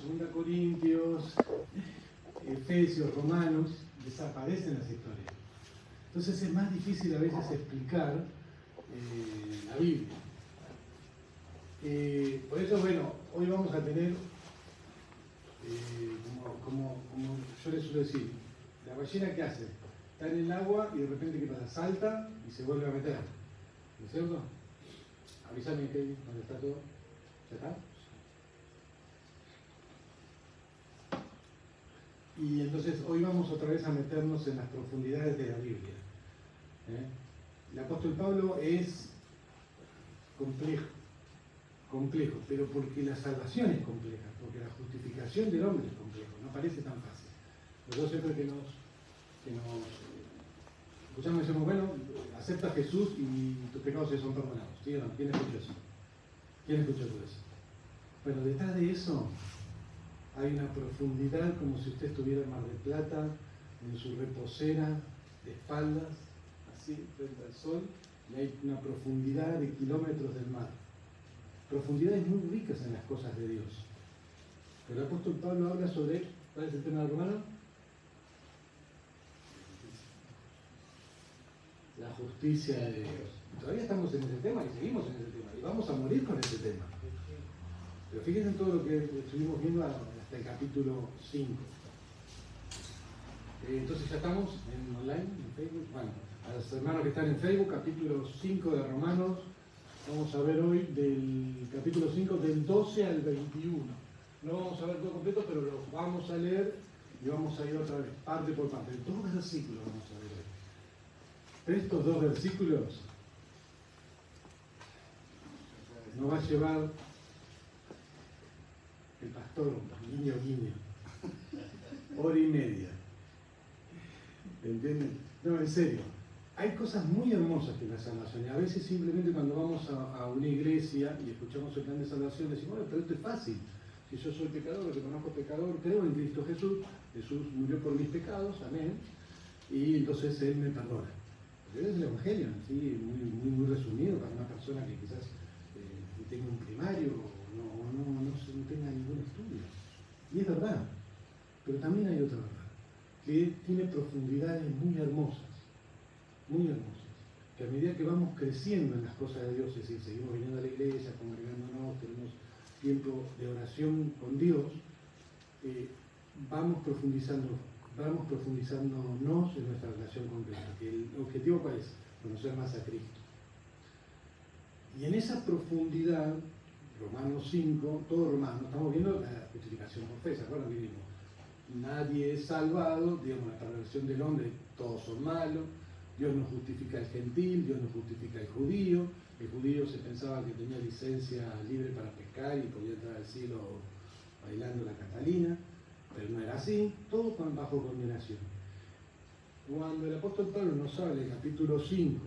2 Corintios, Efesios, Romanos, desaparecen las historias. Entonces es más difícil a veces explicar la Biblia. Por eso, bueno, hoy vamos a tener, como yo les suelo decir, la ballena, ¿qué hace? Está en el agua y de repente, ¿qué pasa? Salta y se vuelve a meter. ¿No es cierto? Avísame, Kevin, ¿dónde está todo? ¿Ya está? Y entonces hoy vamos otra vez a meternos en las profundidades de la Biblia. El apóstol Pablo es complejo, pero porque la salvación es compleja, porque la justificación del hombre es complejo, no parece tan fácil. Nosotros siempre que nos escuchamos y decimos, bueno, acepta a Jesús y tus pecados se son perdonados. ¿Sí o no? ¿Quién escuchó eso? ¿Quién escuchó todo eso? Bueno, detrás de eso hay una profundidad, como si usted estuviera en Mar del Plata, en su reposera, de espaldas, así, frente al sol, y hay una profundidad de kilómetros del mar. Profundidades muy ricas en las cosas de Dios. Pero el apóstol Pablo habla sobre, ¿cuál es el tema del romano? La justicia de Dios. Y todavía estamos en ese tema y seguimos en ese tema, y vamos a morir con ese tema. Pero fíjense en todo lo que estuvimos viendo hasta el capítulo 5. Entonces ya estamos en online, en Facebook. Bueno, a los hermanos que están en Facebook, capítulo 5 de Romanos, vamos a ver hoy del capítulo 5 del 12 al 21. No vamos a ver todo completo, pero lo vamos a leer y vamos a ir otra vez, parte por parte. 2 versículos vamos a ver hoy. Pero estos 2 versículos nos va a llevar el pastor, guiño, 1:30. ¿Entienden? No, en serio. Hay cosas muy hermosas que la salvación. Y a veces simplemente cuando vamos a una iglesia y escuchamos el plan de salvación, decimos, bueno, pero esto es fácil. Si yo soy pecador, reconozco pecador, creo en Cristo Jesús, Jesús murió por mis pecados, amén, y entonces Él me perdona. Pero es el Evangelio, ¿sí? muy resumido para una persona que quizás tenga un primario o no tenga ningún estudio. Y es verdad, pero también hay otra verdad, que tiene profundidades muy hermosas, que a medida que vamos creciendo en las cosas de Dios, es decir, seguimos viniendo a la iglesia, congregándonos, tenemos tiempo de oración con Dios, vamos profundizándonos en nuestra relación con Cristo. Que el objetivo, ¿cuál es? Conocer más a Cristo. Y en esa profundidad, Romanos 5, todo Romano, estamos viendo la justificación por fe. ¿Se acuerdan que vimos? Nadie es salvado, digamos, la perversión del hombre, todos son malos. Dios no justifica al gentil, Dios no justifica al judío. El judío se pensaba que tenía licencia libre para pescar y podía entrar al cielo bailando la Catalina, pero no era así, todos van bajo condenación. Cuando el apóstol Pablo nos habla en el capítulo 5,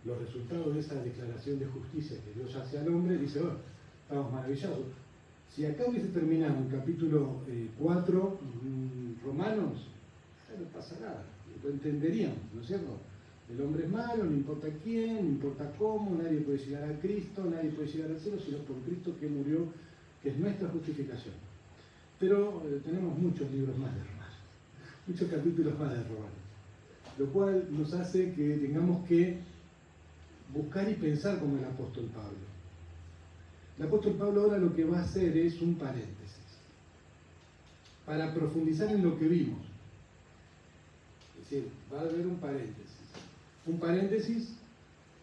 los resultados de esa declaración de justicia que Dios hace al hombre, dice, bueno, estamos maravillados. Si acá hubiese terminado en capítulo 4, Romanos, ya no pasa nada, lo entenderíamos, ¿no es cierto? El hombre es malo, no importa quién, no importa cómo, nadie puede llegar a Cristo, nadie puede llegar al cielo, sino por Cristo que murió, que es nuestra justificación. Pero tenemos muchos libros más de Romanos, muchos capítulos más de Romanos, lo cual nos hace que tengamos que buscar y pensar como el apóstol Pablo. El apóstol Pablo ahora lo que va a hacer es un paréntesis, para profundizar en lo que vimos. Es decir, va a haber un paréntesis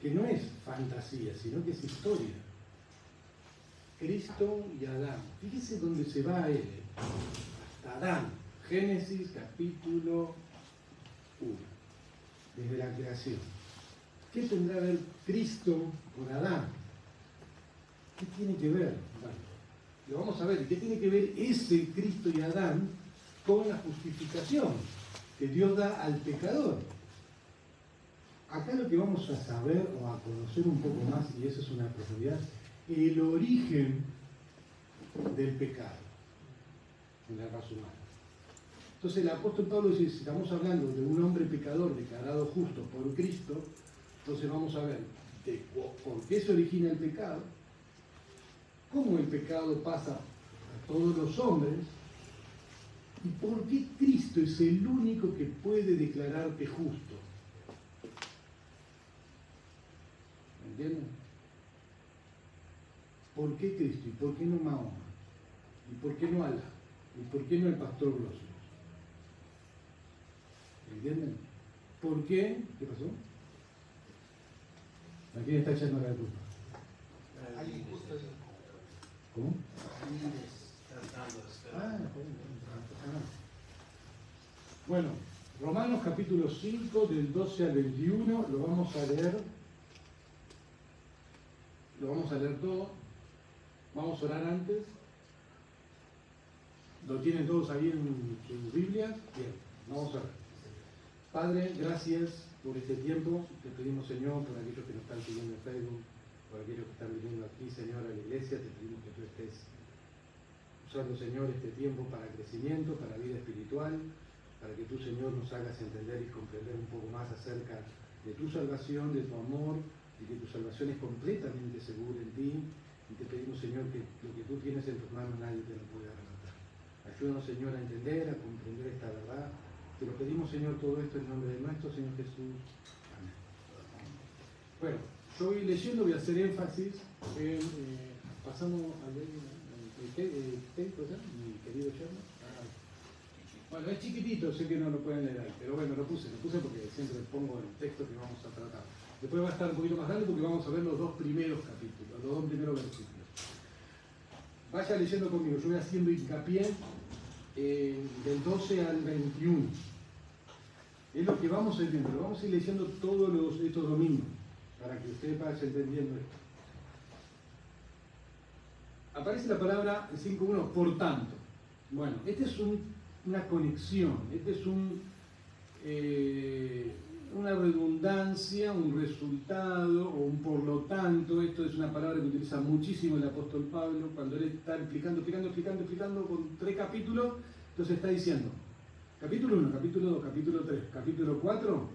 que no es fantasía, sino que es historia. Cristo y Adán. Fíjese dónde se va él. Hasta Adán. Génesis capítulo 1. Desde la creación. ¿Qué tendrá que ver Cristo con Adán? ¿Qué tiene que ver? Bueno, lo vamos a ver. ¿Qué tiene que ver ese Cristo y Adán con la justificación que Dios da al pecador? Acá lo que vamos a saber o a conocer un poco más, y eso es una profundidad, el origen del pecado en la raza humana. Entonces el apóstol Pablo dice, si estamos hablando de un hombre pecador declarado justo por Cristo, entonces vamos a ver por qué se origina el pecado, cómo el pecado pasa todos los hombres. ¿Y por qué Cristo es el único que puede declararte justo? ¿Me entienden? ¿Por qué Cristo? ¿Y por qué no Mahoma? ¿Y por qué no Alá? ¿Y por qué no el pastor Grosso? ¿Entienden? ¿Por qué? ¿Qué pasó? ¿A quién está echando la culpa? ¿Cómo? Bueno, Romanos capítulo 5, del 12 al 21, lo vamos a leer. Lo vamos a leer todo. Vamos a orar antes. ¿Lo tienen todos ahí en sus Biblias? Bien, vamos a orar. Padre, gracias por este tiempo. Te pedimos, Señor, por aquellos que nos están siguiendo en Facebook, por aquellos que están viniendo aquí, Señor, a la iglesia. Te pedimos que tú estés usando, Señor, este tiempo para crecimiento, para vida espiritual, para que tú, Señor, nos hagas entender y comprender un poco más acerca de tu salvación, de tu amor, y que tu salvación es completamente segura en ti. Y te pedimos, Señor, que lo que tú tienes en tus manos nadie te lo puede arrebatar. Ayúdanos, Señor, a entender, a comprender esta verdad. Te lo pedimos, Señor, todo esto en nombre de nuestro Señor Jesús. Amén. Bueno, yo voy leyendo, voy a hacer énfasis en... pasamos a leer mi querido Sherman. Bueno, es chiquitito, sé que no lo pueden leer ahí, pero bueno, lo puse porque siempre pongo el texto que vamos a tratar. Después va a estar un poquito más grande porque vamos a ver los dos primeros capítulos, los dos primeros versículos. Vaya leyendo conmigo, yo voy haciendo hincapié del 12 al 21. Es lo que vamos a ir viendo, lo vamos a ir leyendo todos estos domingos, para que ustedes vayan entendiendo esto. Aparece la palabra 5.1, por tanto. Bueno, esta es una conexión, este es una redundancia, un resultado o un por lo tanto. Esto es una palabra que utiliza muchísimo el apóstol Pablo cuando él está explicando con 3 capítulos. Entonces está diciendo capítulo 1, capítulo 2, capítulo 3, capítulo 4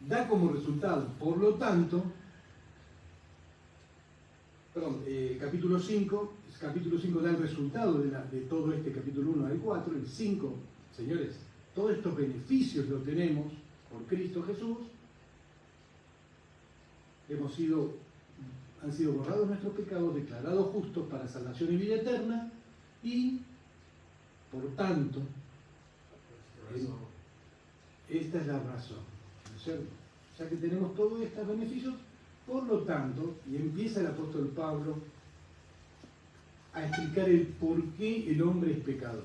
da como resultado, por lo tanto, capítulo 5 da el resultado de todo este capítulo 1 al 4, el 5, señores, todos estos beneficios los tenemos por Cristo Jesús, han sido borrados nuestros pecados, declarados justos para salvación y vida eterna, y por tanto, esta es la razón, ¿no es cierto? Ya que tenemos todos estos beneficios, por lo tanto, y empieza el apóstol Pablo a explicar el por qué el hombre es pecador.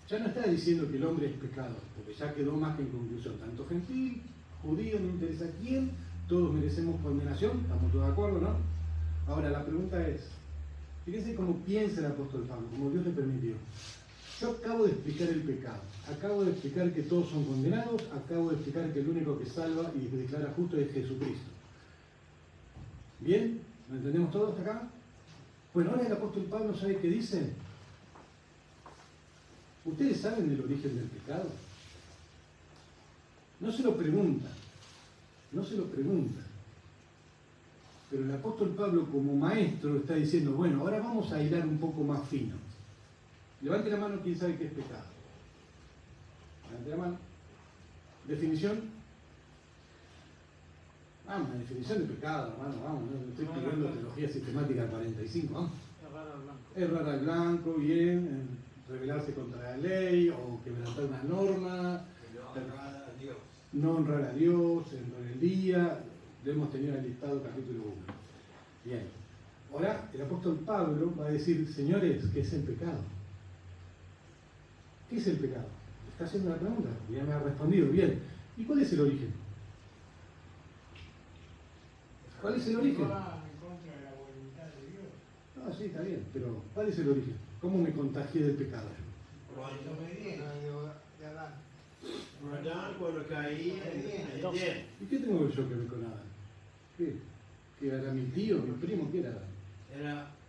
Ya no está diciendo que el hombre es pecador, porque ya quedó más que en conclusión. Tanto gentil, judío, no interesa quién, todos merecemos condenación, estamos todos de acuerdo, ¿no? Ahora, la pregunta es, fíjense cómo piensa el apóstol Pablo, como Dios le permitió. Yo acabo de explicar el pecado, acabo de explicar que todos son condenados, acabo de explicar que el único que salva y declara justo es Jesucristo. ¿Bien? ¿Lo entendemos todos hasta acá? Bueno, ahora el apóstol Pablo, ¿sabe qué dice? ¿Ustedes saben el origen del pecado? No se lo preguntan, pero el apóstol Pablo como maestro está diciendo, bueno, ahora vamos a hilar un poco más fino. Levante la mano quien sabe qué es pecado. Levante la mano. Definición. Vamos, la definición de pecado, hermano, vamos, no estoy pidiendo teología sistemática 45, vamos. Errar al blanco, bien, rebelarse contra la ley o quebrantar una norma, no honrar a Dios, en rebeldía, lo hemos tenido en el listado capítulo 1. Bien, ahora el apóstol Pablo va a decir, señores, ¿qué es el pecado? ¿Qué es el pecado? Está haciendo la pregunta, ya me ha respondido, bien. ¿Y cuál es el origen? ¿Cuál es el origen? No, sí, está bien, pero ¿cuál es el origen? ¿Cómo me contagié del pecado? Cuando caí en Edén. ¿Y qué tengo yo que ver con Adán? ¿Qué? ¿Que era mi tío, mi primo? ¿Qué era Adán?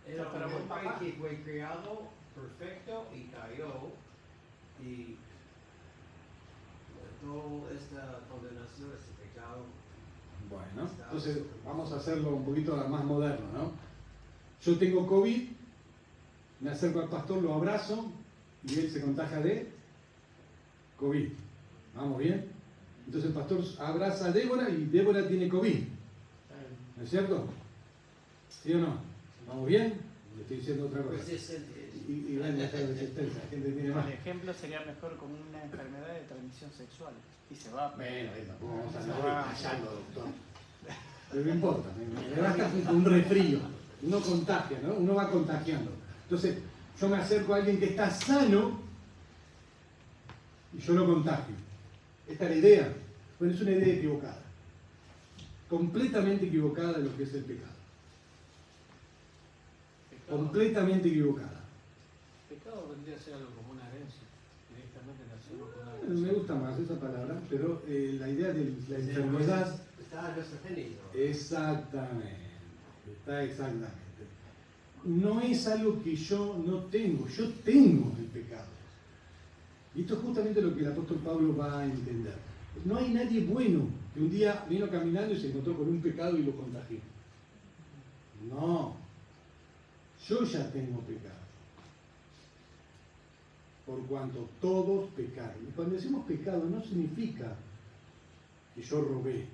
Era un hombre que fue creado perfecto y cayó, y toda esta condenación, este pecado. Bueno, entonces vamos a hacerlo un poquito más moderno, ¿no? Yo tengo COVID, me acerco al pastor, lo abrazo y él se contagia de COVID. ¿Vamos bien? Entonces el pastor abraza a Débora y Débora tiene COVID. ¿No es cierto? ¿Sí o no? ¿Vamos bien? Le estoy diciendo otra cosa. Y bueno, esa resistencia, la gente tiene más. El ejemplo sería mejor con una enfermedad de transmisión sexual. Y se va. Bueno, tampoco vamos a andar callando, doctor. Pero no importa, me basta con un resfrío. Uno contagia, ¿no? Uno va contagiando. Entonces, yo me acerco a alguien que está sano y yo lo contagio. ¿Esta es la idea? Bueno, es una idea equivocada. Completamente equivocada de lo que es el pecado. Completamente equivocada. Pecado vendría a ser algo como una herencia. Directamente nacemos con una herencia. Me gusta más esa palabra, pero la idea de la enfermedad... Está en nuestro génito. Exactamente. Está exactamente. No es algo que yo no tengo, yo tengo el pecado. Y esto es justamente lo que el apóstol Pablo va a entender. No hay nadie bueno que un día vino caminando y se encontró con un pecado y lo contagió. No. Yo ya tengo pecado. Por cuanto todos pecaron. Y cuando decimos pecado no significa que yo robé.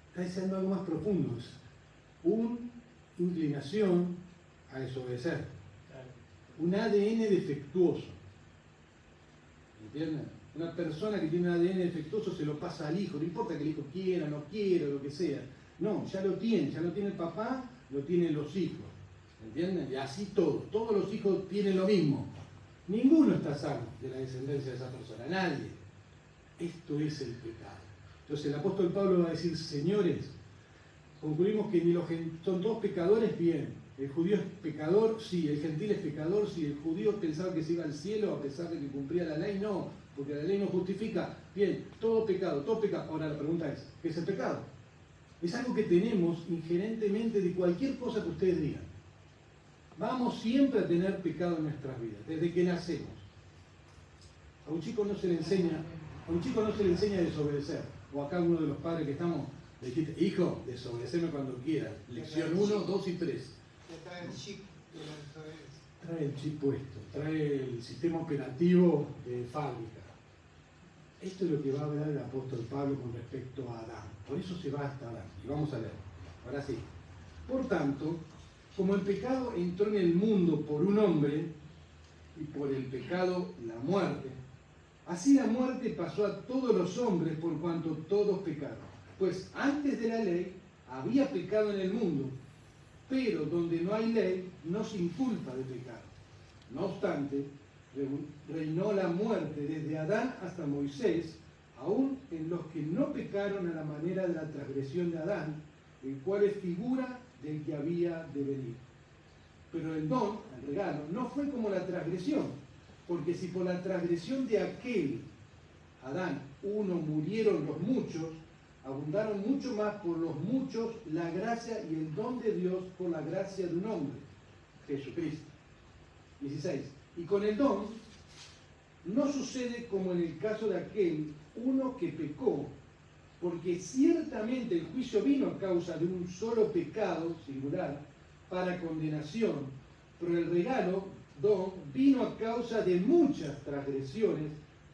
Está diciendo algo más profundo. Es una inclinación a desobedecer. Un ADN defectuoso. ¿Entienden? Una persona que tiene un ADN defectuoso se lo pasa al hijo. No importa que el hijo quiera, no quiera, lo que sea. No, ya lo tiene el papá, lo tienen los hijos. ¿Entienden? Y así todos los hijos tienen lo mismo. Ninguno está sano de la descendencia de esa persona, nadie. Esto es el pecado. Entonces el apóstol Pablo va a decir, señores, concluimos que ni los son todos pecadores, bien. El judío es pecador, sí. El gentil es pecador, sí. El judío pensaba que se iba al cielo a pesar de que cumplía la ley, no. Porque la ley no justifica. Bien, todo pecado, todo pecado. Ahora la pregunta es, ¿qué es el pecado? Es algo que tenemos inherentemente de cualquier cosa que ustedes digan. Vamos siempre a tener pecado en nuestras vidas, desde que nacemos. A un chico no se le enseña a desobedecer. O acá uno de los padres que estamos, le dijiste, hijo, desobedeceme cuando quieras. Lección 1, 2 y 3. Trae el chip de la desobediencia. Trae el chip puesto, trae el sistema operativo de fábrica. Esto es lo que va a hablar el apóstol Pablo con respecto a Adán. Por eso se va hasta Adán. Y vamos a leer. Ahora sí. Por tanto, como el pecado entró en el mundo por un hombre, y por el pecado la muerte, así la muerte pasó a todos los hombres por cuanto todos pecaron. Pues antes de la ley había pecado en el mundo, pero donde no hay ley no se inculpa de pecado. No obstante, reinó la muerte desde Adán hasta Moisés, aún en los que no pecaron a la manera de la transgresión de Adán, el cual es figura del que había de venir. Pero el don, el regalo, no fue como la transgresión, porque si por la transgresión de aquel, Adán, uno murieron los muchos, abundaron mucho más por los muchos la gracia y el don de Dios por la gracia de un hombre, Jesucristo. 16. Y con el don no sucede como en el caso de aquel uno que pecó, porque ciertamente el juicio vino a causa de un solo pecado, singular, para condenación, pero el regalo, don, vino a causa de muchas transgresiones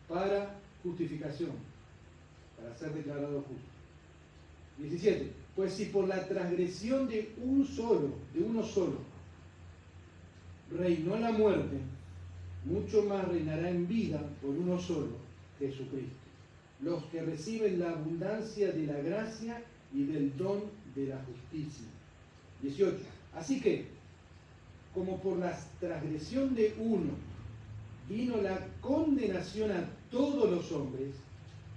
para justificación, para ser declarado justo. 17. Pues si por la transgresión de uno solo, reinó la muerte, mucho más reinará en vida por uno solo, Jesucristo. Los que reciben la abundancia de la gracia y del don de la justicia. 18. Así que, como por la transgresión de uno vino la condenación a todos los hombres,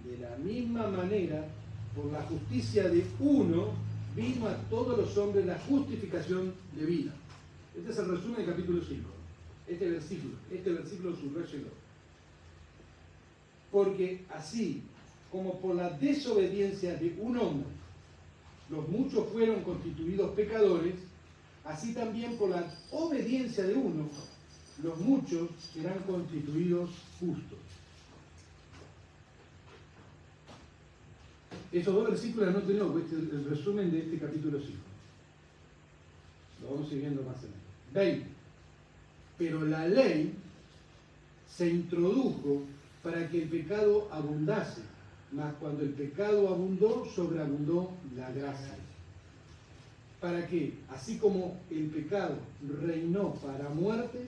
de la misma manera, por la justicia de uno vino a todos los hombres la justificación de vida. Este es el resumen del capítulo 5. Este versículo subrayelo. Porque así como por la desobediencia de un hombre los muchos fueron constituidos pecadores, así también por la obediencia de uno los muchos serán constituidos justos. Esos dos versículos anoten, el resumen de este capítulo 5. Lo vamos siguiendo más o menos. 20. Pero la ley se introdujo para que el pecado abundase, mas cuando el pecado abundó, sobreabundó la gracia. Para que, así como el pecado reinó para muerte,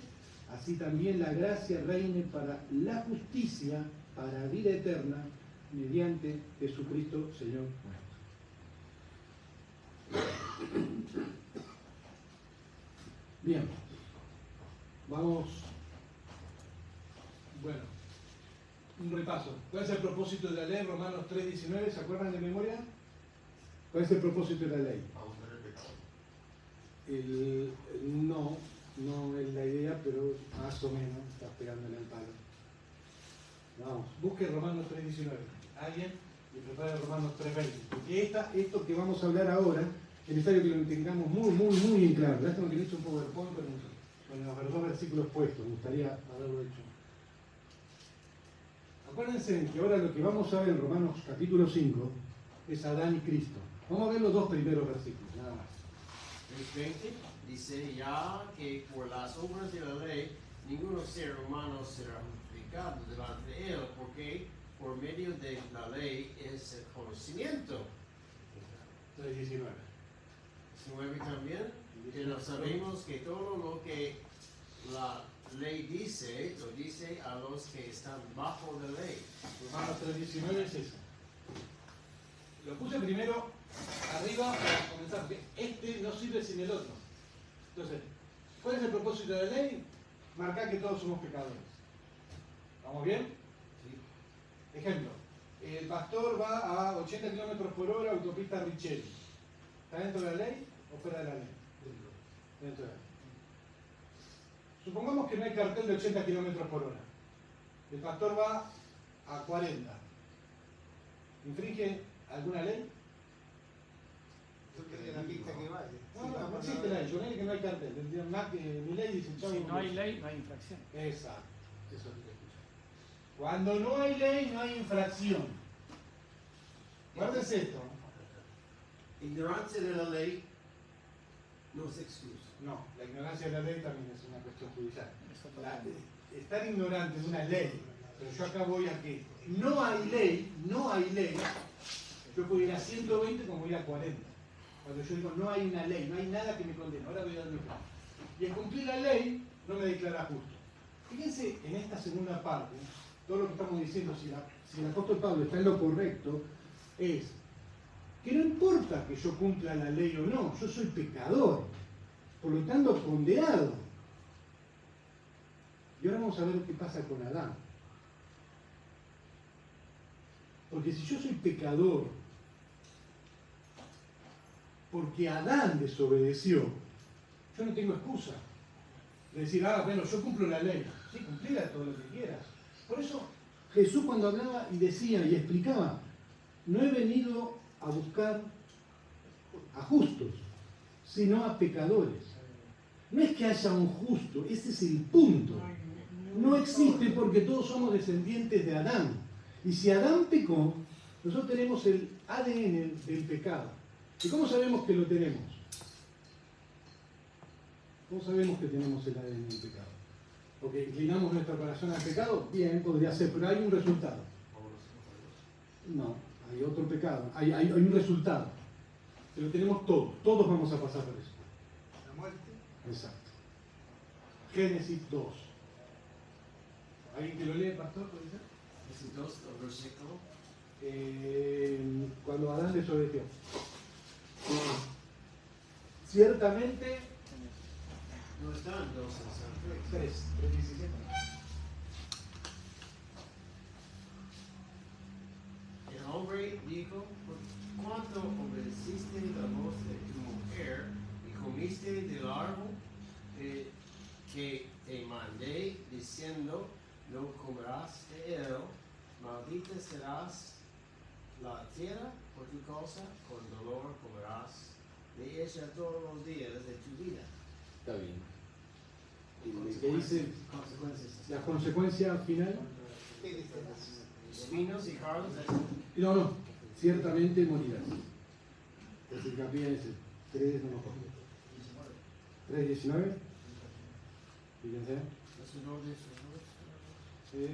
así también la gracia reine para la justicia, para vida eterna, mediante Jesucristo, Señor nuestro. Bien, vamos, bueno, un repaso. ¿Cuál es el propósito de la ley? Romanos 3:19, ¿se acuerdan de memoria? ¿Cuál es el propósito de la ley? No es la idea, pero más o menos está pegándole al palo. Vamos, busque Romanos 3:19. ¿Alguien? Y prepare Romanos 3:20. Porque esto que vamos a hablar ahora es necesario que lo tengamos muy en claro. Lástima que le he hecho un PowerPoint con los dos versículos puestos. Me gustaría haberlo hecho. Acuérdense que ahora lo que vamos a ver en Romanos capítulo 5 es Adán y Cristo. Vamos a ver los dos primeros versículos, nada más. Verso 20 dice: ya que por las obras de la ley ninguno ser humano será justificado delante de él, porque por medio de la ley es el conocimiento. 3:19. 19 también, que no sabemos que todo lo que la ley dice, lo dice a los que están bajo la ley. Romanos 3:19 es eso. Lo puse primero arriba para comenzar, porque este no sirve sin el otro. Entonces, ¿cuál es el propósito de la ley? Marcar que todos somos pecadores. ¿Vamos bien? Sí. Ejemplo, el pastor va a 80 km por hora, autopista Richelli. ¿Está dentro de la ley o fuera de la ley? Dentro de la ley. Supongamos que no hay cartel de 80 km por hora. El pastor va a 40. ¿Infringe alguna ley? Depende de la pista que vaya. No existe ley. Yo que no hay cartel. Mi ley dice: Si no hay ley, no hay infracción. Exacto. Eso es lo que escucho. Cuando no hay ley, no hay infracción. Guárdense esto. Ignorancia de la ley no es excusa. No, la ignorancia de la ley también es una cuestión judicial. Eso Estar ignorante es una ley, pero yo acá voy a que no hay ley, yo puedo ir a 120 como ir a 40. Cuando yo digo no hay una ley, no hay nada que me condene, ahora voy a dar mi ejemplo. Y en cumplir la ley no me declara justo. Fíjense en esta segunda parte, todo lo que estamos diciendo, si el apóstol Pablo está en lo correcto, es que no importa que yo cumpla la ley o no, yo soy pecador, por lo tanto condenado. Y ahora vamos a ver qué pasa con Adán. Porque si yo soy pecador, porque Adán desobedeció, yo no tengo excusa de decir: bueno, yo cumplo la ley. Sí, cumplila todo lo que quieras. Por eso Jesús, cuando hablaba y decía y explicaba: no he venido a buscar a justos, sino a pecadores. No es que haya un justo, ese es el punto. No existe, porque todos somos descendientes de Adán. Y si Adán pecó, nosotros tenemos el ADN del pecado. ¿Y cómo sabemos que lo tenemos? ¿Cómo sabemos que tenemos el ADN del pecado? Porque inclinamos nuestro corazón al pecado, bien, podría ser, pero hay un resultado. No, hay otro pecado, hay un resultado. Pero tenemos todos vamos a pasar por eso. La muerte. Exacto. Génesis 2. ¿Alguien que lo lee, pastor? ¿Puede ser? Génesis 2, el versículo. Cuando Adán desobedeció. Ciertamente, No están 2 en 3:17. El hombre dijo: por cuanto obedeciste la voz de tu mujer y comiste del árbol que te mandé, diciendo: no comerás de él, maldita serás la tierra por tu causa, con dolor comerás de ella todos los días de tu vida. Está bien. ¿Y qué dice Consecuencias. la consecuencia final? ¿Qué dice? Espinos y cardos. No, ciertamente morirás. Es el capítulo ese, 3, no me acuerdo. 3:19. Fíjense. Los errores, Sí.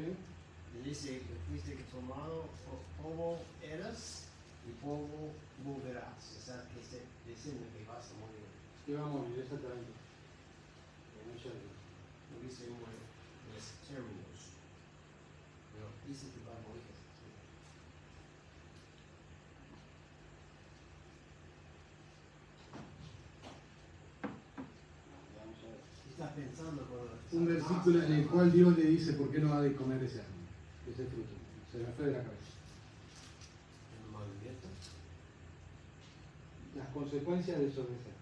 le dice que fuiste que tomado, polvo eras y polvo volverás. O sea, que se diciendo que vas a morir. Que va a morir, exactamente. No ya digo. No dice muere, es términos. Pero dice que va a morir. Vamos a ver. Está pensando con Un versículo en el cual Dios le dice por qué no ha de comer ese árbol, ese fruto. Se me fue de la cabeza. el movimiento. Las consecuencias de desobedecer.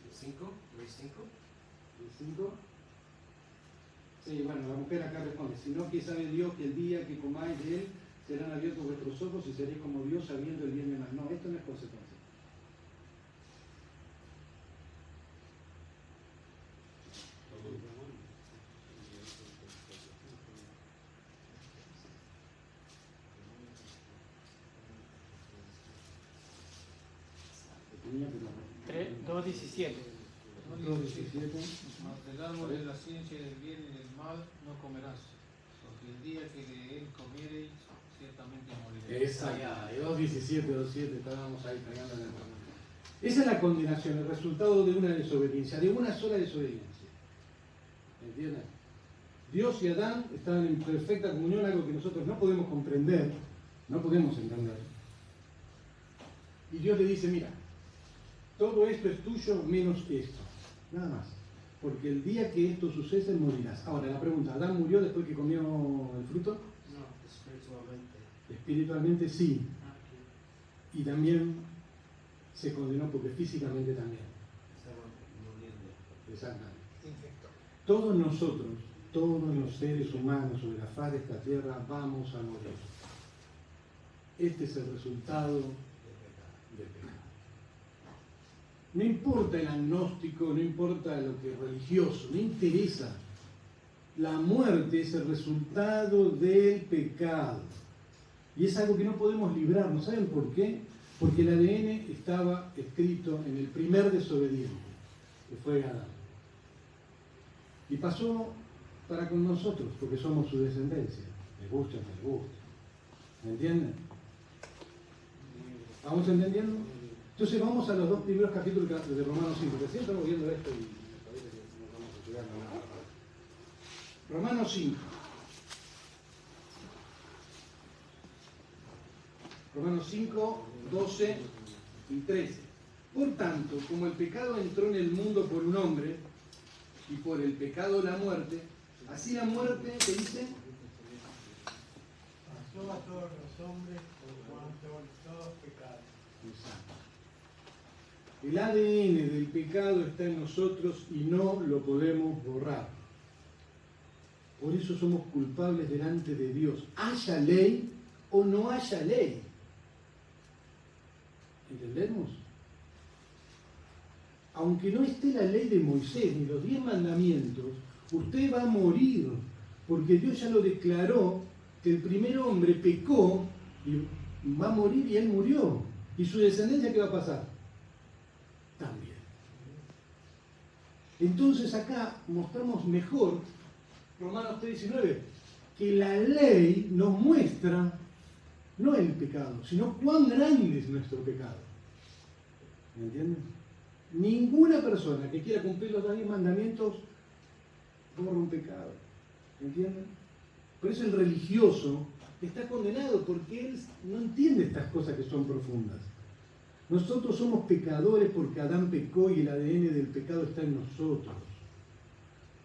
El 5, Luis 5. ¿El 5? Sí, bueno, la mujer acá responde, sino que sabe Dios que el día que comáis de él serán abiertos vuestros ojos y seréis como Dios sabiendo el bien y el mal. No, esto no es consecuencia. Tenía que 2:17. 2:17. Mas del árbol de la ciencia del bien y del mal no comerás, porque el día que de él comiereis, ciertamente moriréis. Esa ya, 2:17, 2:7, estábamos ahí pegando en el programa. Esa es la condenación, el resultado de una desobediencia, de una sola desobediencia. ¿Entienden? Dios y Adán estaban en perfecta comunión, algo que nosotros no podemos comprender, no podemos entender. Y Dios le dice, mira, todo esto es tuyo menos esto, nada más. Porque el día que esto sucede morirás. Ahora, la pregunta, ¿Adán murió después que comió el fruto? No, espiritualmente. Espiritualmente sí. Y también se condenó porque físicamente también. Estaba muriendo. Exactamente. Infectó. Todos nosotros, todos los seres humanos sobre la faz de esta tierra vamos a morir. Este es el resultado De pecado. del pecado. No importa el agnóstico, no importa lo que es religioso, no interesa. La muerte es el resultado del pecado. Y es algo que no podemos librarnos. ¿Saben por qué? Porque el ADN estaba escrito en el primer desobediente, que fue Adán. Y pasó para con nosotros, porque somos su descendencia. Les guste o no les guste. ¿Me entienden? ¿Vamos entendiendo? Entonces vamos a los dos primeros capítulos de Romanos 5. Recién estamos viendo esto y parece que no vamos a llegar a nada. Romanos 5. Romanos 5, 12 y 13. Por tanto, como el pecado entró en el mundo por un hombre, y por el pecado la muerte, así la muerte, ¿qué dice? Pasó a todos los hombres por cuanto todos pecaron. Exacto. El ADN del pecado está en nosotros y no lo podemos borrar. Por eso somos culpables delante de Dios, haya ley o no haya ley. ¿Entendemos? Aunque no esté la ley de Moisés ni los 10 mandamientos, usted va a morir, porque Dios ya lo declaró, que el primer hombre pecó y va a morir y él murió. ¿Y su descendencia qué va a pasar? También. Entonces acá mostramos mejor, Romanos 3:19, que la ley nos muestra no el pecado, sino cuán grande es nuestro pecado. ¿Me entienden? Ninguna persona que quiera cumplir los 10 mandamientos borra un pecado. ¿Me entienden? Por eso el religioso está condenado, porque él no entiende estas cosas que son profundas. Nosotros somos pecadores porque Adán pecó y el ADN del pecado está en nosotros.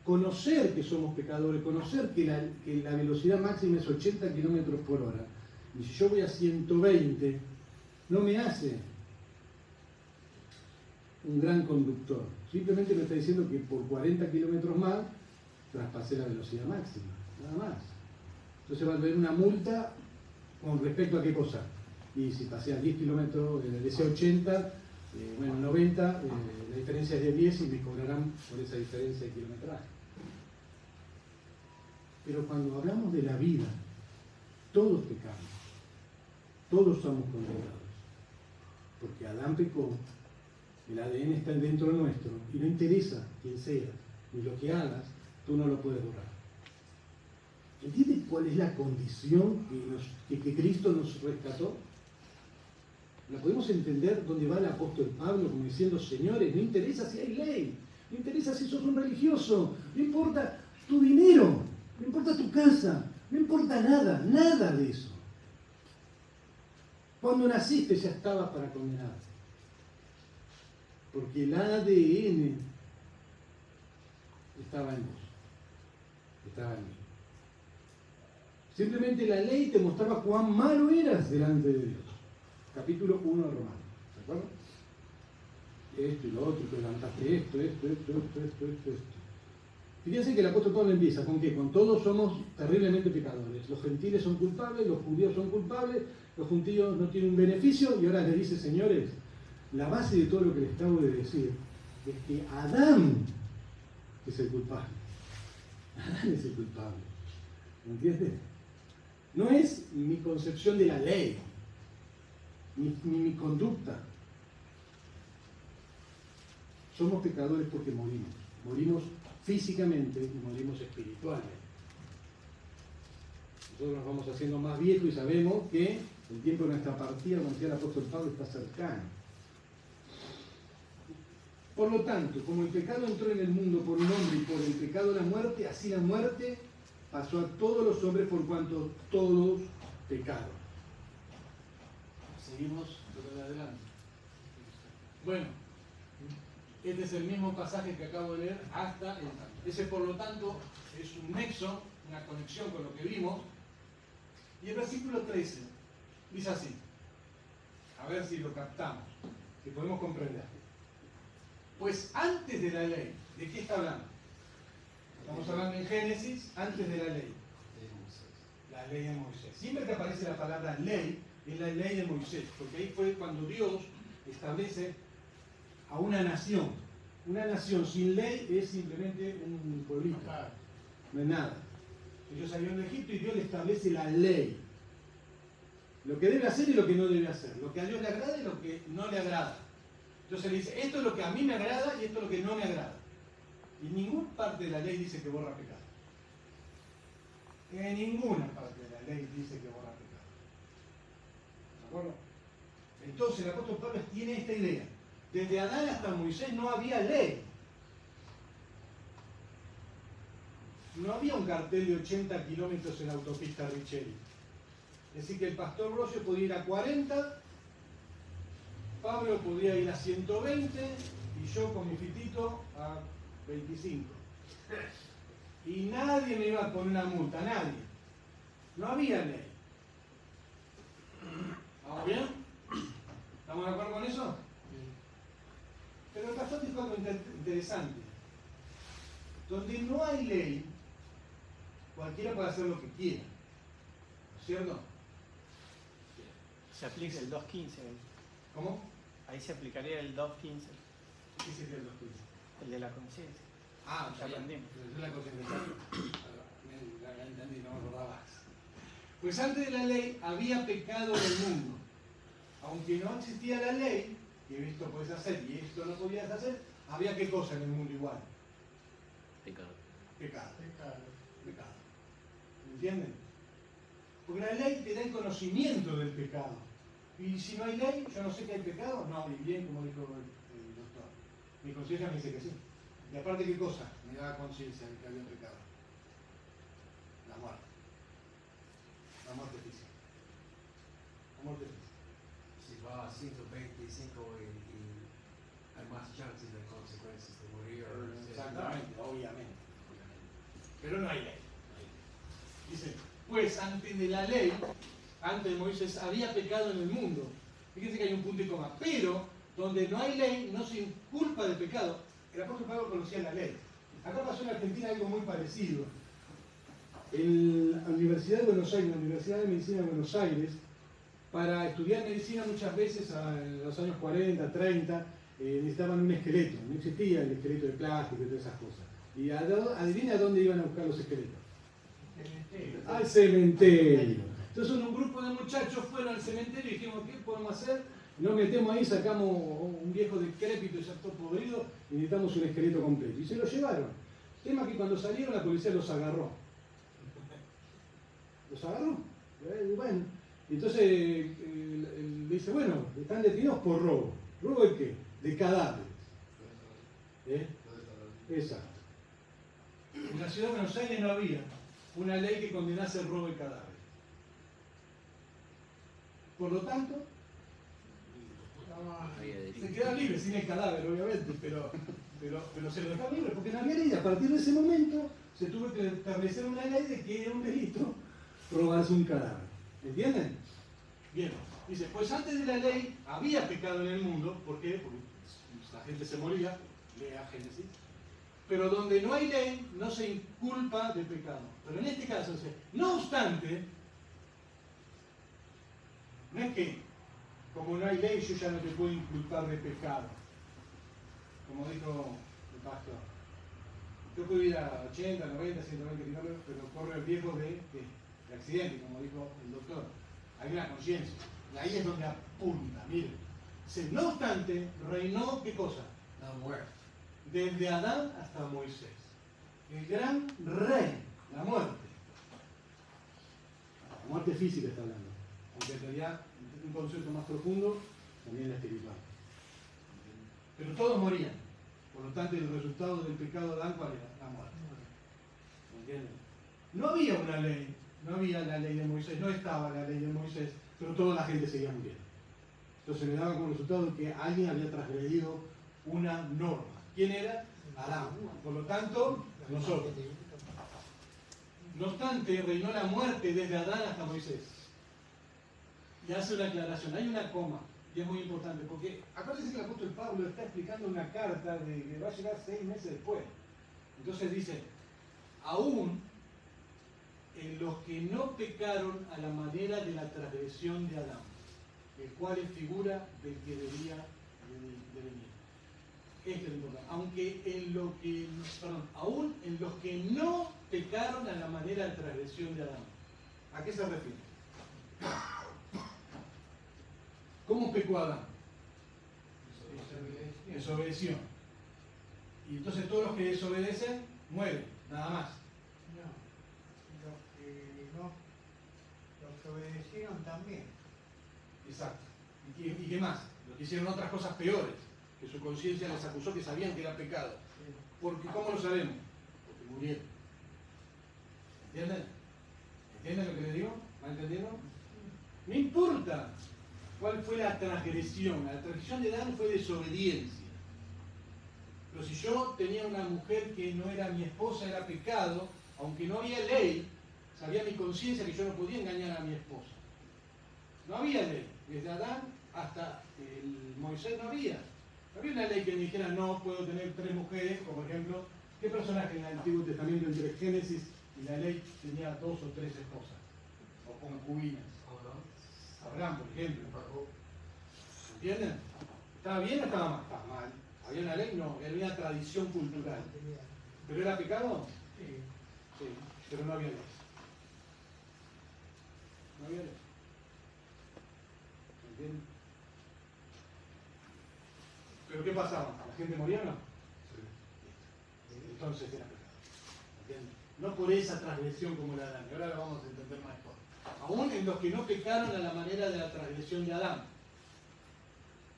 Conocer que somos pecadores, conocer que la velocidad máxima es 80 kilómetros por hora, y si yo voy a 120, no me hace un gran conductor. Simplemente me está diciendo que por 40 kilómetros más traspasé la velocidad máxima, nada más. Entonces va a haber una multa con respecto a qué cosa. Y si pasé a 10 kilómetros, desde 80, bueno, 90, la diferencia es de 10 y me cobrarán por esa diferencia de kilometraje. Pero cuando hablamos de la vida, todos pecamos, todos somos condenados. Porque Adán pecó El ADN está dentro nuestro y no interesa quién seas ni lo que hagas, tú no lo puedes borrar. ¿Entiendes cuál es la condición que Cristo nos rescató? ¿La podemos entender dónde va el apóstol Pablo como diciendo, señores, no interesa si hay ley, no interesa si sos un religioso, no importa tu dinero, no importa tu casa, no importa nada, nada de eso. Cuando naciste ya estabas para condenarte. Porque el ADN estaba en vos, estaba en mí. Simplemente la ley te mostraba cuán malo eras delante de Dios. Capítulo 1 de Romanos, ¿de acuerdo? Esto y lo otro, te levantaste esto. Fíjense que el apóstol Pablo empieza con qué, con todos somos terriblemente pecadores. Los gentiles son culpables, los judíos son culpables, los judíos no tienen un beneficio, y ahora les dice, señores, la base de todo lo que les acabo de decir es que Adán es el culpable. Adán es el culpable. ¿Me entiendes? No es mi concepción de la ley, ni mi conducta. Somos pecadores porque morimos. Morimos físicamente y morimos espiritualmente. Nosotros nos vamos haciendo más viejos y sabemos que el tiempo de nuestra partida, como decía el apóstol Pablo, está cercano. Por lo tanto, como el pecado entró en el mundo por un hombre y por el pecado la muerte, así la muerte pasó a todos los hombres por cuanto todos pecaron. Seguimos por adelante. Bueno, este es el mismo pasaje que acabo de leer hasta el tanto. Ese, por lo tanto, es un nexo, una conexión con lo que vimos. Y el versículo 13 dice así, a ver si lo captamos, si podemos comprender. Pues antes de la ley, ¿de qué está hablando? Estamos hablando en Génesis, antes de la ley. La ley de Moisés. Siempre que aparece la palabra ley, es la ley de Moisés, porque ahí fue cuando Dios establece a una nación. Una nación sin ley es simplemente un pueblito, no es nada. Ellos salieron de Egipto y Dios le establece la ley. Lo que debe hacer y lo que no debe hacer. Lo que a Dios le agrada y lo que no le agrada. Entonces le dice, esto es lo que a mí me agrada y esto es lo que no me agrada. Y ninguna parte de la ley dice que borra pecado. En ninguna parte de la ley dice que borra pecado. ¿De acuerdo? Entonces el apóstol Pablo tiene esta idea. Desde Adán hasta Moisés no había ley. No había un cartel de 80 kilómetros en la autopista Richeri. Es decir, que el pastor Brosio podía ir a 40, Pablo podía ir a 120 y yo con mi fitito a 25. Y nadie me iba a poner una multa, nadie. No había ley. ¿Vamos bien? ¿Estamos de acuerdo con eso? Pero el pastor dijo algo interesante. Donde no hay ley, cualquiera puede hacer lo que quiera. ¿No es cierto? Se aplica el 2.15. ¿Cómo? Ahí se aplicaría el 2.15, ¿Qué sería el 2.15? el de la conciencia. Ah, Ya aprendimos. Es la concentración. La entendí, no me acordaba. Pues antes de la ley había pecado en el mundo. Aunque no existía la ley, que esto puedes hacer y esto no podías hacer, había qué cosa en el mundo igual. Pecado. Pecado. ¿Entienden? Porque la ley te da el conocimiento del pecado. Y si no hay ley, yo no sé que hay pecado. No, y bien, como dijo el doctor. Mi conciencia me dice que sí. Y aparte, ¿qué cosa? Me da conciencia de que había pecado. La muerte. La muerte física. La muerte física. Si va a 125 y hay más chances de consecuencias de morir. Exactamente, obviamente. Pero no hay ley. Dice, pues antes de la ley, antes de Moisés, había pecado en el mundo. Fíjense que hay un punto y coma. Pero donde no hay ley, no se inculpa de pecado. El apóstol Pablo conocía la ley. Acá pasó en Argentina algo muy parecido. En la Universidad de Buenos Aires, la Universidad de Medicina de Buenos Aires, para estudiar medicina muchas veces en los años 40, 30, necesitaban un esqueleto. No existía el esqueleto de plástico y todas esas cosas. Y adivina a dónde iban a buscar los esqueletos. Al cementerio. Entonces un grupo de muchachos fueron al cementerio y dijeron, ¿qué podemos hacer? Nos metemos ahí, sacamos un viejo decrépito y ya todo podrido y necesitamos un esqueleto completo. Y se lo llevaron. Tema que cuando salieron la policía los agarró. Los agarró. Bueno, entonces le dice, bueno, están detenidos por robo. ¿Robo de qué? De cadáveres. Exacto. En la ciudad de Buenos Aires no había una ley que condenase el robo de cadáveres. Por lo tanto, se queda libre sin el cadáver, obviamente, pero se lo deja libre porque no había ley. A partir de ese momento se tuvo que establecer una ley de que era un delito robarse un cadáver. ¿Entienden? Bien. Dice, pues antes de la ley había pecado en el mundo. ¿Por qué? Porque la gente se moría. Lea Génesis. Pero donde no hay ley, no se inculpa de pecado. Pero en este caso, no obstante, no es que como no hay ley, yo ya no te puedo inculpar de pecado. Como dijo el pastor. Yo puedo ir a 80, 90, 120 kilómetros, pero corre el riesgo de accidente, como dijo el doctor. Hay una conciencia. Y ahí es donde apunta, miren. Dice, no obstante, reinó, ¿qué cosa? La muerte. Desde Adán hasta Moisés. El gran rey, la muerte. La muerte física está hablando. Aunque en realidad un concepto más profundo, también la espiritual. Pero todos morían. Por lo tanto, el resultado del pecado de Adán, ¿cuál era? La muerte. ¿Entienden? No había una ley, no había la ley de Moisés, no estaba la ley de Moisés, pero toda la gente seguía muriendo. Entonces me daba como resultado que alguien había transgredido una norma. ¿Quién era? Adán. Por lo tanto, nosotros. No obstante, reinó la muerte desde Adán hasta Moisés. Y hace una aclaración, hay una coma, y es muy importante, porque acuérdense que el apóstol Pablo está explicando una carta de que va a llegar 6 meses después. Entonces dice, aún en los que no pecaron a la manera de la transgresión de Adán, el cual es figura del que debía de venir. Esto es lo importante. Aún en los que no pecaron a la manera de transgresión de Adán. ¿A qué se refiere? ¿Cómo pecó Adán? Desobedeció. Y entonces todos los que desobedecen mueren, nada más. Los que obedecieron también. Exacto. ¿Y qué más? Los que hicieron otras cosas peores, que su conciencia les acusó que sabían que era pecado. Porque, ¿cómo lo sabemos? Porque murieron. ¿Entienden? ¿Entienden lo que les digo? ¿Va entendiendo? No importa cuál fue la transgresión. La transgresión de Adán fue desobediencia. Pero si yo tenía una mujer que no era mi esposa, era pecado, aunque no había ley, sabía mi conciencia que yo no podía engañar a mi esposa. No había ley. Desde Adán hasta Moisés no había. No había una ley que me dijera no puedo tener 3 mujeres, como por ejemplo, ¿qué personaje en el Antiguo Testamento entre Génesis y la ley tenía 2 o 3 esposas? O concubinas. Abraham, por ejemplo. ¿Entienden? ¿Estaba bien o estaba mal? Estaba mal. ¿Había una ley? No, era una tradición cultural. ¿Pero era pecado? Sí, pero no había ley. No había ley. ¿Entienden? ¿Pero qué pasaba? ¿La gente moría o no? Sí. Entonces era pecado. ¿Entienden? No por esa transgresión como la de Adán. Ahora lo vamos a entender más mejor. Aún en los que no pecaron a la manera de la transgresión de Adán.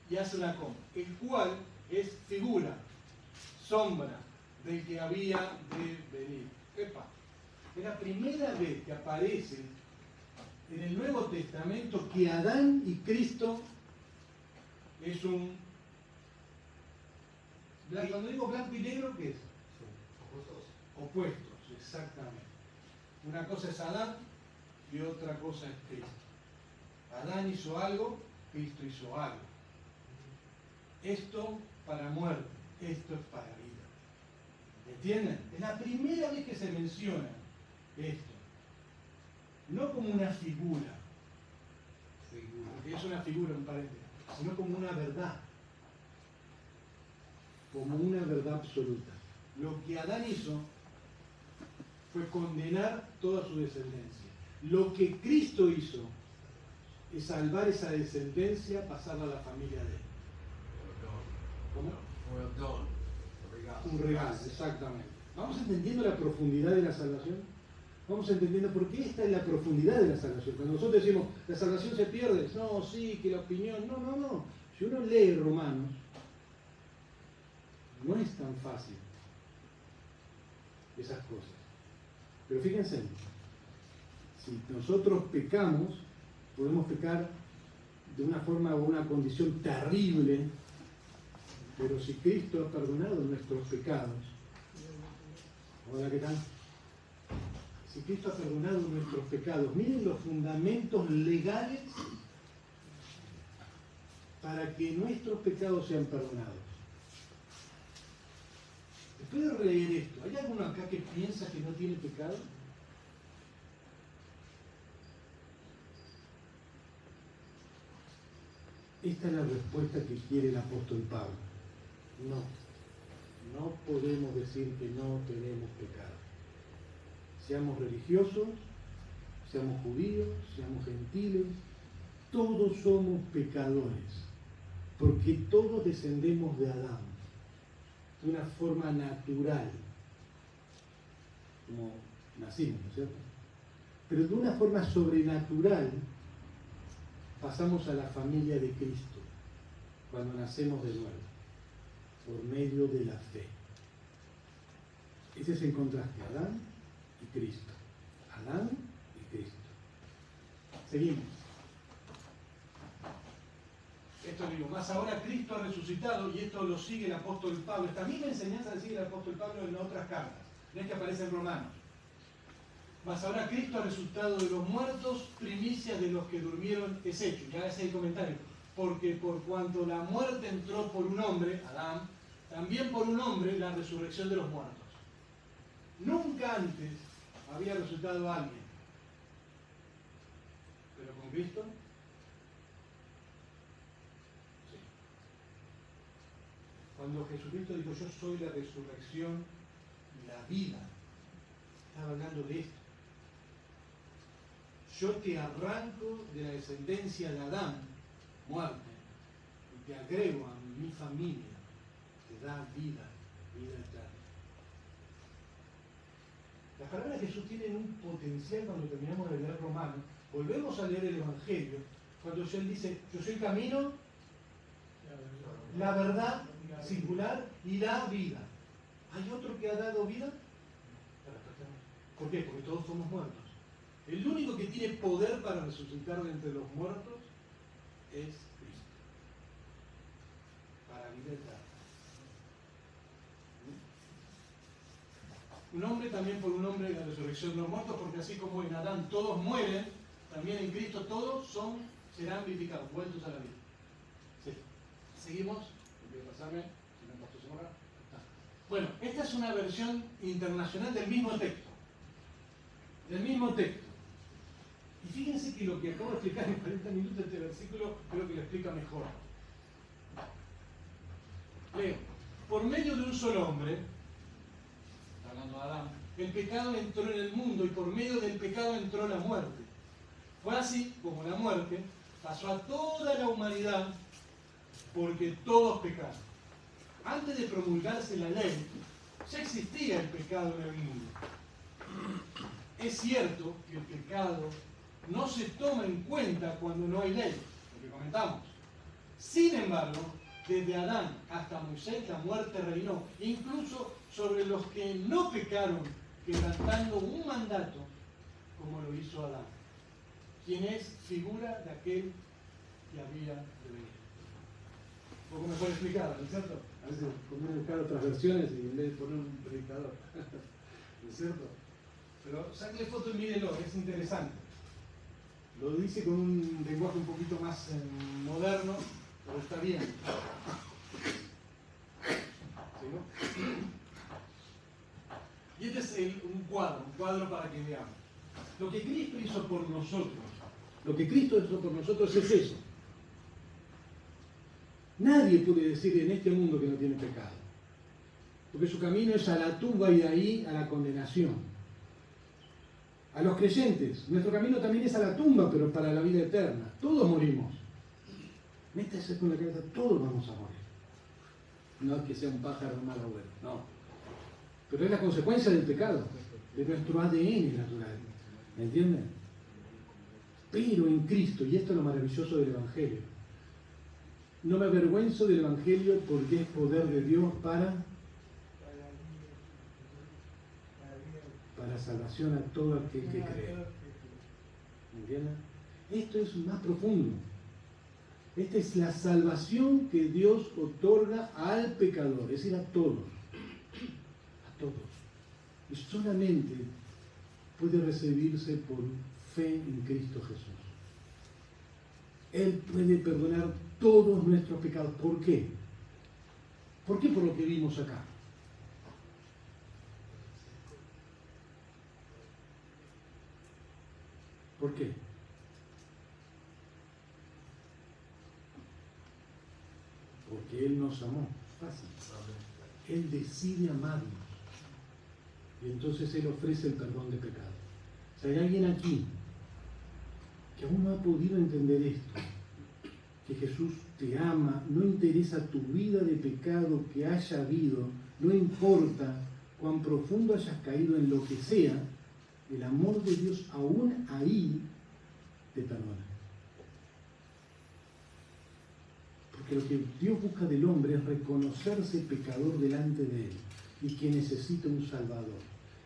Y hace una coma. El cual es figura, sombra del que había de venir. Epa. Es la primera vez que aparece en el Nuevo Testamento que Adán y Cristo es un... Cuando digo blanco y negro, ¿qué es? Opuestos, exactamente. Una cosa es Adán y otra cosa es Cristo. Adán hizo algo, Cristo hizo algo. Esto para muerte, esto es para vida. ¿Entienden? Es la primera vez que se menciona esto. No como una figura, porque es una figura, un paréntesis, sino como una verdad. Como una verdad absoluta. Lo que Adán hizo fue condenar toda su descendencia. Lo que Cristo hizo es salvar esa descendencia, pasarla a la familia de él. ¿Cómo? For a don. Regalo. Un regalo, exactamente. ¿Vamos entendiendo la profundidad de la salvación? Vamos entendiendo por qué esta es la profundidad de la salvación. Cuando nosotros decimos, la salvación se pierde, no, sí, que la opinión, no, no, no. Si uno lee Romanos, no es tan fácil esas cosas. Pero fíjense, si nosotros pecamos, podemos pecar de una forma o una condición terrible, pero si Cristo ha perdonado nuestros pecados, hola, ¿qué tal? Si Cristo ha perdonado nuestros pecados, miren los fundamentos legales para que nuestros pecados sean perdonados. Después de leer esto, ¿hay alguno acá que piensa que no tiene pecado? Esta es la respuesta que quiere el apóstol Pablo. No podemos decir que no tenemos pecado. Seamos religiosos, seamos judíos, seamos gentiles, todos somos pecadores, porque todos descendemos de Adán, de una forma natural, como nacimos, ¿no es cierto? Pero de una forma sobrenatural pasamos a la familia de Cristo, cuando nacemos de nuevo, por medio de la fe. Ese es el contraste, Adán y Cristo. Adán y Cristo. Seguimos. Esto digo, más ahora Cristo ha resucitado, y esto lo sigue el apóstol Pablo. Esta misma enseñanza la sigue el apóstol Pablo en otras cartas. ¿Ves que aparece en Romanos? Mas ahora Cristo ha resucitado de los muertos, primicias de los que durmieron es hecho. Ya ese es el comentario. Porque por cuanto la muerte entró por un hombre, Adán, también por un hombre la resurrección de los muertos. Nunca antes había resucitado alguien. Pero con Cristo, sí. Cuando Jesucristo dijo, yo soy la resurrección y la vida, estaba hablando de esto. Yo te arranco de la descendencia de Adán, muerte, y te agrego a mi familia, te da vida, vida eterna. Las palabras de Jesús tienen un potencial cuando terminamos de leer Romanos. Volvemos a leer el Evangelio, cuando Él dice, yo soy el camino, la verdad singular y la vida. ¿Hay otro que ha dado vida? ¿Por qué? Porque todos somos muertos. El único que tiene poder para resucitar de entre los muertos es Cristo. Para vida eterna. Un hombre también por un hombre de la resurrección de los muertos, porque así como en Adán todos mueren, también en Cristo todos serán vivificados, vueltos a la vida. Sí. Seguimos. Voy a pasarme. Si me pasó su hora. Bueno, esta es una versión internacional del mismo texto. Del mismo texto. Y fíjense que lo que acabo de explicar en 40 minutos este versículo creo que lo explica mejor. Leo. Por medio de un solo hombre, hablando de Adán, el pecado entró en el mundo y por medio del pecado entró la muerte. Fue así como la muerte pasó a toda la humanidad porque todos pecaron. Antes de promulgarse la ley, ya existía el pecado en el mundo. Es cierto que el pecado no se toma en cuenta cuando no hay ley, lo que comentamos. Sin embargo, desde Adán hasta Moisés la muerte reinó, incluso sobre los que no pecaron, quebrantando un mandato como lo hizo Adán, quien es figura de aquel que había de venir. Un poco mejor explicado, ¿no es cierto? A veces conviene buscar otras versiones y en vez de poner un predicador, ¿no es cierto? Pero sáquenle foto y mírenlo, es interesante. Lo dice con un lenguaje un poquito más moderno, pero está bien. ¿Sí, no? Y este es un cuadro para que veamos. Lo que Cristo hizo por nosotros, es eso. Nadie puede decir en este mundo que no tiene pecado. Porque su camino es a la tumba y de ahí a la condenación. A los creyentes, nuestro camino también es a la tumba, pero para la vida eterna. Todos morimos. Métase con la cabeza, todos vamos a morir. No es que sea un pájaro mal abuelo, no. Pero es la consecuencia del pecado, de nuestro ADN natural. ¿Me entienden? Pero en Cristo, y esto es lo maravilloso del Evangelio, no me avergüenzo del Evangelio porque es poder de Dios para salvación a todo aquel que cree. ¿Me entienden? Esto es más profundo. Esta es la salvación que Dios otorga al pecador, es decir, a todos. A todos. Y solamente puede recibirse por fe en Cristo Jesús. Él puede perdonar todos nuestros pecados. ¿Por qué? ¿Por qué? Por lo que vimos acá. ¿Por qué? Porque Él nos amó. Fácil. Él decide amarnos. Y entonces Él ofrece el perdón de pecados. Si hay alguien aquí que aún no ha podido entender esto, que Jesús te ama, no interesa tu vida de pecado que haya habido, no importa cuán profundo hayas caído en lo que sea, el amor de Dios aún ahí te perdona. Porque lo que Dios busca del hombre es reconocerse pecador delante de Él y que necesita un Salvador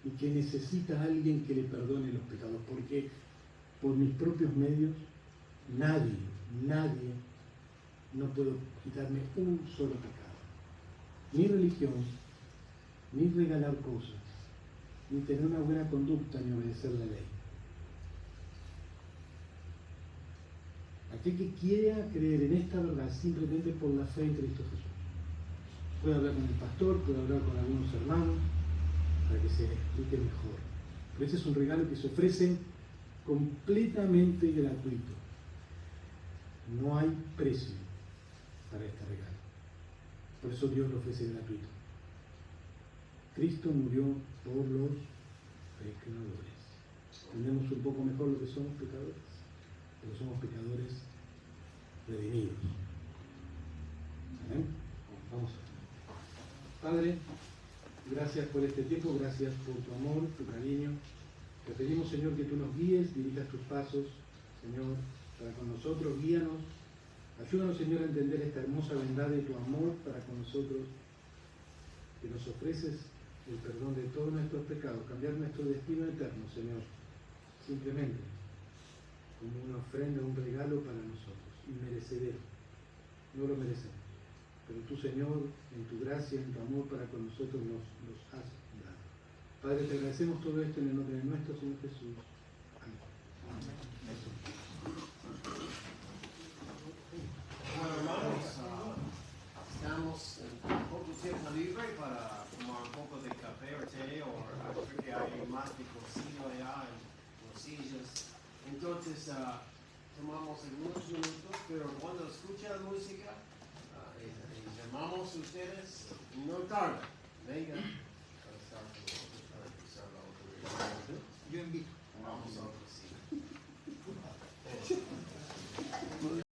y que necesita a alguien que le perdone los pecados, porque por mis propios medios nadie no puedo quitarme un solo pecado. Ni religión, ni regalar cosas, ni tener una buena conducta, ni obedecer la ley. Aquel que quiera creer en esta verdad simplemente por la fe en Cristo Jesús. Puede hablar con el pastor, puede hablar con algunos hermanos, para que se explique mejor. Pero ese es un regalo que se ofrece completamente gratuito. No hay precio para este regalo. Por eso Dios lo ofrece gratuito. Cristo murió por los pecadores. Entendemos un poco mejor lo que somos pecadores, pero somos pecadores redimidos. ¿Amén? Vamos. Padre, gracias por este tiempo, gracias por tu amor, tu cariño. Te pedimos, Señor, que tú nos guíes, dirijas tus pasos, Señor, para con nosotros, guíanos. Ayúdanos, Señor, a entender esta hermosa verdad de tu amor para con nosotros, que nos ofreces el perdón de todos nuestros pecados, cambiar nuestro destino eterno, Señor, simplemente como una ofrenda, un regalo para nosotros, inmerecedero. No lo merecemos, pero tú, Señor, en tu gracia, en tu amor para con nosotros nos has dado. Padre, te agradecemos todo esto en el nombre de nuestro Señor Jesús. Amén. Bueno, hermanos, estamos en poco tiempo libre para tomar un poco de café o té, o creo que hay más de cocido allá en los sillas. Entonces, tomamos algunos minutos, pero cuando escuchan música, y llamamos a ustedes, no tarda, vengan para estar con nosotros, para empezar la autoridad. Yo invito. Vamos a